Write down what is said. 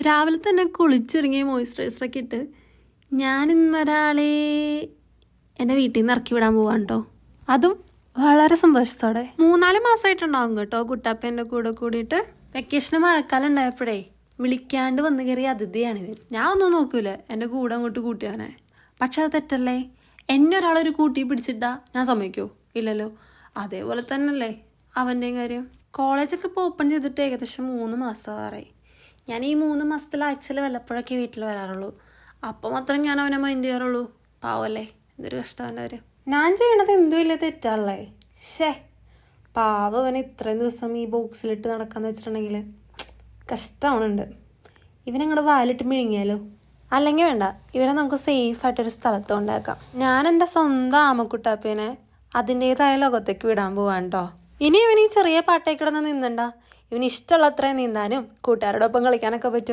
രാവിലെ തന്നെ കുളിച്ചൊരുങ്ങി മോയ്സ്ചറൈസറൊക്കെ ഇട്ട് ഞാൻ ഇന്നൊരാളെ എൻ്റെ വീട്ടിൽ നിന്ന് ഇറക്കി വിടാൻ പോവാണ് കേട്ടോ. അതും വളരെ സന്തോഷത്തോടെ. 3-4 മാസമായിട്ടുണ്ടാവും കേട്ടോ കുട്ടാപ്പേൻ്റെ കൂടെ കൂടിയിട്ട്. വെക്കേഷന് മഴക്കാലം ഉണ്ടായപ്പോഴേ വിളിക്കാണ്ട് വന്നു കയറിയ അതിഥിയാണിത്. ഞാൻ ഒന്നും നോക്കൂല എൻ്റെ കൂടെ അങ്ങോട്ട് കൂട്ടിയാനെ. പക്ഷെ അത് തെറ്റല്ലേ? എന്നെ ഒരാളൊരു കൂട്ടി പിടിച്ചിട്ടാ ഞാൻ സമ്മതിക്കോ? ഇല്ലല്ലോ. അതേപോലെ തന്നെയല്ലേ അവൻ്റെയും കാര്യം. കോളേജൊക്കെ ഇപ്പോൾ ഓപ്പൺ ചെയ്തിട്ട് ഏകദേശം 3 മാസമാറായി. ഞാൻ ഈ 3 മാസത്തിൽ ആഴ്ചയിൽ വല്ലപ്പോഴൊക്കെ വീട്ടിൽ വരാറുള്ളൂ. അപ്പം മാത്രം ഞാൻ അവനെ മൈൻഡ് ചെയ്യാറുള്ളൂ. പാവല്ലേ, എന്തൊരു കഷ്ടവൻ്റെ കാര്യം. ഞാൻ ചെയ്യണത് എന്തും ഇല്ല തെറ്റാണല്ലേ. പാവം അവനെ ഇത്രയും ദിവസം ഈ ബോക്സിലിട്ട് നടക്കാന്ന് വെച്ചിട്ടുണ്ടെങ്കിൽ കഷ്ടമാണുണ്ട്. ഇവനങ്ങോട്ട് വാലിട്ട് മിഴുങ്ങിയാലോ? അല്ലെങ്കിൽ വേണ്ട, ഇവനെ നമുക്ക് സേഫായിട്ടൊരു സ്ഥലത്ത് കൊണ്ടാക്കാം. ഞാൻ എൻ്റെ സ്വന്തം ആമക്കുട്ടാപ്പേനെ അതിൻ്റേതായ ലോകത്തേക്ക് വിടാൻ പോവാൻ കേട്ടോ. ഇനി ഇവന് ഈ ചെറിയ പാട്ടേ കിടന്ന് നിന്നണ്ട. ഇവന് ഇഷ്ടമുള്ള അത്രയും നീന്താനും കൂട്ടുകാരോടൊപ്പം കളിക്കാനൊക്കെ പറ്റും.